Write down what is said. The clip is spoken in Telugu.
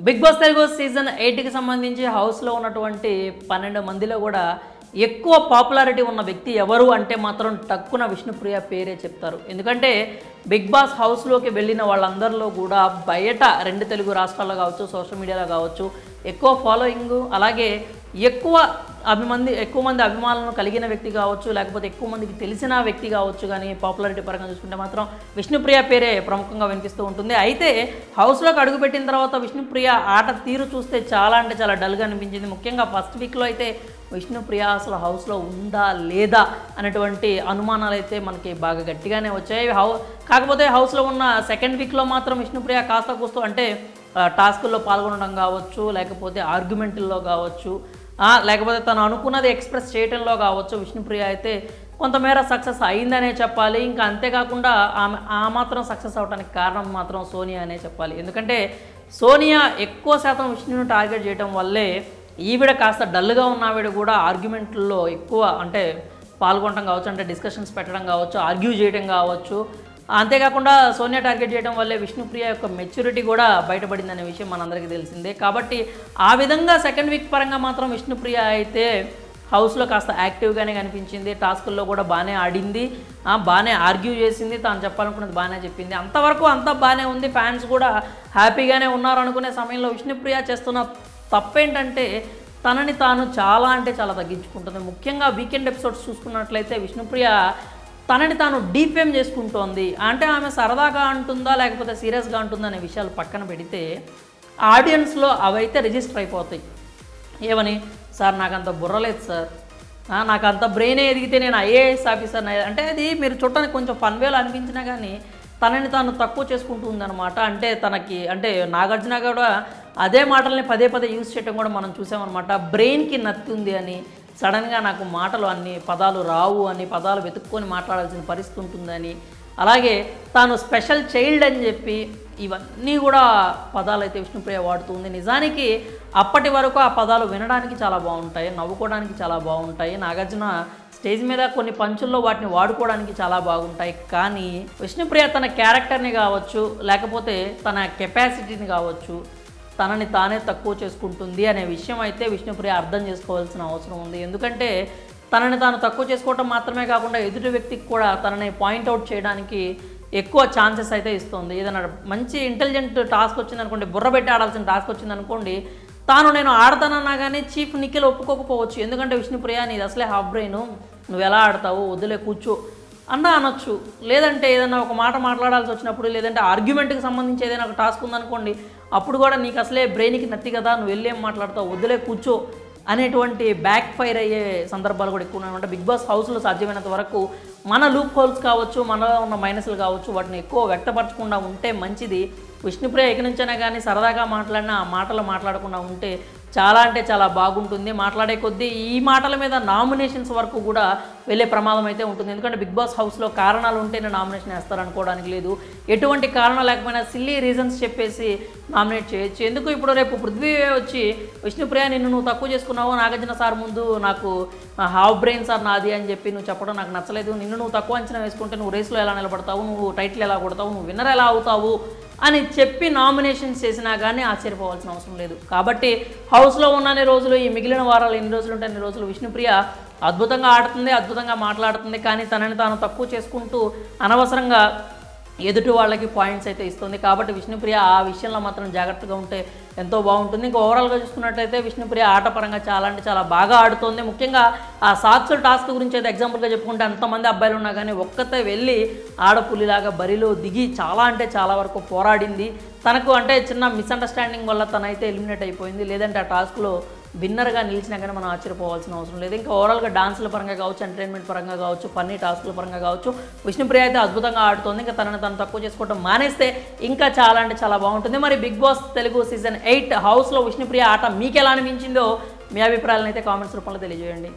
బిగ్ బాస్ తెలుగు సీజన్ 8కి సంబంధించి హౌస్లో ఉన్నటువంటి 12 మందిలో కూడా ఎక్కువ పాపులారిటీ ఉన్న వ్యక్తి ఎవరు అంటే మాత్రం టక్కున విష్ణుప్రియ పేరే చెప్తారు. ఎందుకంటే బిగ్ బాస్ హౌస్లోకి వెళ్ళిన వాళ్ళందరిలో కూడా బయట 2 తెలుగు రాష్ట్రాల్లో కావచ్చు, సోషల్ మీడియాలో కావచ్చు ఎక్కువ ఫాలోయింగ్, అలాగే ఎక్కువ మంది అభిమానులను కలిగిన వ్యక్తి కావచ్చు, లేకపోతే ఎక్కువ మందికి తెలిసిన వ్యక్తి కావచ్చు. కానీ పాపులారిటీ పరంగా చూసుకుంటే మాత్రం విష్ణుప్రియ పేరే ప్రముఖంగా వినిపిస్తూ ఉంటుంది. అయితే హౌస్లోకి అడుగుపెట్టిన తర్వాత విష్ణుప్రియ ఆట తీరు చూస్తే చాలా అంటే చాలా డల్గా అనిపించింది. ముఖ్యంగా ఫస్ట్ వీక్లో అయితే విష్ణుప్రియ అసలు హౌస్లో ఉందా లేదా అనేటువంటి అనుమానాలు అయితే మనకి బాగా గట్టిగానే వచ్చాయి. కాకపోతే హౌస్లో ఉన్న సెకండ్ వీక్లో మాత్రం విష్ణుప్రియ కాస్త కూస్తూ అంటే టాస్కుల్లో పాల్గొనడం కావచ్చు, లేకపోతే ఆర్గ్యుమెంట్లో కావచ్చు, లేకపోతే తను అనుకున్నది ఎక్స్ప్రెస్ చేయడంలో కావచ్చు, విష్ణుప్రియ అయితే కొంతమేర సక్సెస్ అయిందనే చెప్పాలి. ఇంకా అంతేకాకుండా ఆ మాత్రం సక్సెస్ అవడానికి కారణం మాత్రం సోనియా అనే చెప్పాలి. ఎందుకంటే సోనియా ఎక్కువ శాతం విష్ణుని టార్గెట్ చేయడం వల్లే ఈవిడ కాస్త డల్గా ఉన్న ఆవిడ కూడా ఆర్గ్యుమెంట్లో ఎక్కువ అంటే పాల్గొనడం కావచ్చు, అంటే డిస్కషన్స్ పెట్టడం కావచ్చు, ఆర్గ్యూ చేయడం కావచ్చు. అంతేకాకుండా సోనియా టార్గెట్ చేయడం వల్లే విష్ణుప్రియ యొక్క మెచ్యూరిటీ కూడా బయటపడిందనే విషయం మనందరికీ తెలిసిందే. కాబట్టి ఆ విధంగా సెకండ్ వీక్ పరంగా మాత్రం విష్ణుప్రియ అయితే హౌస్లో కాస్త యాక్టివ్గానే కనిపించింది. టాస్కుల్లో కూడా బాగానే ఆడింది, బాగానే ఆర్గ్యూ చేసింది, తాను చెప్పాలనుకున్నది బాగానే చెప్పింది. అంతవరకు అంతా బాగానే ఉంది, ఫ్యాన్స్ కూడా హ్యాపీగానే ఉన్నారు అనుకునే సమయంలో విష్ణుప్రియ చేస్తున్న తప్పేంటంటే తనని తాను చాలా అంటే చాలా తగ్గించుకుంటుంది. ముఖ్యంగా వీకెండ్ ఎపిసోడ్స్ చూసుకున్నట్లయితే విష్ణుప్రియ తనని తాను డీఫేమ్ చేసుకుంటోంది. అంటే ఆమె సరదాగా అంటుందా లేకపోతే సీరియస్గా అంటుందా అనే విషయాలు పక్కన పెడితే ఆడియన్స్లో అవైతే రిజిస్టర్ అయిపోతాయి. ఏమని, సార్ నాకంత బుర్రలేదు సార్, నాకంత బ్రెయినే ఎదిగితే నేను ఐఏఎస్ ఆఫీసర్ అంటే అది మీరు చూడటానికి కొంచెం ఫన్ వేలో అనిపించినా కానీ తనని తాను తక్కువ చేసుకుంటూ ఉందన్నమాట. అంటే తనకి అంటే నాగార్జున కూడా అదే మాటల్ని పదే పదే యూజ్ చేయడం కూడా మనం చూసామన్నమాట. బ్రెయిన్కి నత్తి ఉంది అని, సడన్గా నాకు మాటలు అన్ని పదాలు రావు అని, పదాలు వెతుక్కొని మాట్లాడాల్సిన పరిస్థితి ఉంటుందని, అలాగే తాను స్పెషల్ చైల్డ్ అని చెప్పి ఇవన్నీ కూడా పదాలు అయితే విష్ణుప్రియ వాడుతుంది. నిజానికి అప్పటి వరకు ఆ పదాలు వినడానికి చాలా బాగుంటాయి, నవ్వుకోవడానికి చాలా బాగుంటాయి. నాగార్జున స్టేజ్ మీద కొన్ని పంచుల్లో వాటిని వాడుకోవడానికి చాలా బాగుంటాయి. కానీ విష్ణుప్రియ తన క్యారెక్టర్ని కావచ్చు, లేకపోతే తన కెపాసిటీని కావచ్చు, తనని తానే తక్కువ చేసుకుంటుంది అనే విషయం అయితే విష్ణుప్రియ అర్థం చేసుకోవాల్సిన అవసరం ఉంది. ఎందుకంటే తనని తాను తక్కువ చేసుకోవటం మాత్రమే కాకుండా ఎదుటి వ్యక్తికి కూడా తనని పాయింట్అవుట్ చేయడానికి ఎక్కువ ఛాన్సెస్ అయితే ఇస్తుంది. ఏదైనా మంచి ఇంటెలిజెంట్ టాస్క్ వచ్చిందనుకోండి, బుర్ర పెట్టి ఆడాల్సిన టాస్క్ వచ్చిందనుకోండి, నేను ఆడతానన్నా కానీ చీఫ్ నిఖిల్ ఒప్పుకోకపోవచ్చు. ఎందుకంటే విష్ణుప్రియ నీది అసలే హాఫ్ బ్రెయిన్, నువ్వు ఎలా ఆడతావు, వదిలే కూర్చో అన్నా అనొచ్చు. లేదంటే ఏదైనా ఒక మాట మాట్లాడాల్సి వచ్చినప్పుడు, లేదంటే ఆర్గ్యుమెంట్కి సంబంధించి ఏదైనా ఒక టాస్క్ ఉందనుకోండి, అప్పుడు కూడా నీకు అసలే బ్రెయిన్కి నత్తి కదా, నువ్వు వెళ్ళేం మాట్లాడతావు, వదిలే కూర్చో అనేటువంటి బ్యాక్ ఫైర్ అయ్యే సందర్భాలు కూడా ఎక్కువ ఉన్నాయన్నమాట. బిగ్ బాస్ హౌస్లో సాధ్యమైనంత వరకు మన లూప్ హోల్స్ కావచ్చు, మనలో ఉన్న మైనస్లు కావచ్చు, వాటిని ఎక్కువ వ్యక్తపరచకుండా ఉంటే మంచిది. విష్ణుప్రియ ఇక నుంచైనా కానీ సరదాగా మాట్లాడినా ఆ మాటలు మాట్లాడకుండా ఉంటే చాలా అంటే చాలా బాగుంటుంది. మాట్లాడే కొద్దీ ఈ మాటల మీద నామినేషన్స్ వరకు కూడా వెళ్ళే ప్రమాదం అయితే ఉంటుంది. ఎందుకంటే బిగ్ బాస్ హౌస్లో కారణాలు ఉంటేనే నామినేషన్ వేస్తారనుకోవడానికి లేదు. ఎటువంటి కారణం లేకపోయినా సిల్లీ రీజన్స్ చెప్పేసి నామినేట్ చేయొచ్చు. ఎందుకు ఇప్పుడు రేపు పృథ్వీ వచ్చి విష్ణుప్రియ నువ్వు తక్కువ చేసుకున్నావు, నాగార్జున సార్ ముందు నాకు హాఫ్ బ్రెయిన్ సార్ నాది అని చెప్పి నువ్వు చెప్పడం నాకు నచ్చలేదు, నువ్వు తక్కువ అంచనా వేసుకుంటే నువ్వు రేస్లో ఎలా నిలబడతావు, నువ్వు టైటిల్ ఎలా కొడతావు, నువ్వు విన్నర్ ఎలా అవుతావు అని చెప్పి నామినేషన్స్ చేసినా కానీ ఆశ్చర్యపోవాల్సిన అవసరం లేదు. కాబట్టి హౌస్లో ఉన్నన్ని రోజులు, ఈ మిగిలిన వారాలు ఎన్ని రోజులు ఉంటే అన్ని రోజులు విష్ణుప్రియ అద్భుతంగా ఆడుతుంది, అద్భుతంగా మాట్లాడుతుంది. కానీ తనని తాను తక్కువ చేసుకుంటూ అనవసరంగా ఎదుటి వాళ్ళకి పాయింట్స్ అయితే ఇస్తుంది. కాబట్టి విష్ణుప్రియ ఆ విషయంలో మాత్రం జాగ్రత్తగా ఉంటే ఎంతో బాగుంటుంది. ఇంకా ఓవరాల్గా చూసుకున్నట్లయితే విష్ణుప్రియ ఆటపరంగా చాలా అంటే చాలా బాగా ఆడుతుంది. ముఖ్యంగా ఆ సాక్సుల టాస్క్ గురించి అయితే ఎగ్జాంపుల్గా చెప్పుకుంటే అంతమంది అబ్బాయిలు ఉన్నా కానీ ఒక్కతే వెళ్ళి ఆడపులిలాగా బరిలో దిగి చాలా అంటే చాలా వరకు పోరాడింది. తనకు అంటే చిన్న మిస్అండర్స్టాండింగ్ వల్ల తనైతే ఎలిమినేట్ అయిపోయింది. లేదంటే ఆ టాస్క్లో విన్నర్గా నిలిచినా కానీ మనం ఆశ్చర్యపోవాల్సిన అవసరం లేదు. ఇంకా ఓవరాల్గా డాన్సుల పరంగా కావచ్చు, ఎంటర్టైన్మెంట్ పరంగా కావచ్చు, ఫన్నీ టాస్కుల పరంగా కావచ్చు, విష్ణుప్రియ అయితే అద్భుతంగా ఆడుతుంది. ఇంకా తనను తను తక్కువ చేసుకోవడం మానేస్తే ఇంకా చాలా అంటే చాలా బాగుంటుంది. మరి బిగ్ బాస్ తెలుగు సీజన్ 8 హౌస్లో విష్ణుప్రియ ఆట మీకు ఎలా అనిపించిందో మీ అభిప్రాయాలను అయితే కామెంట్స్ రూపంలో తెలియజేయండి.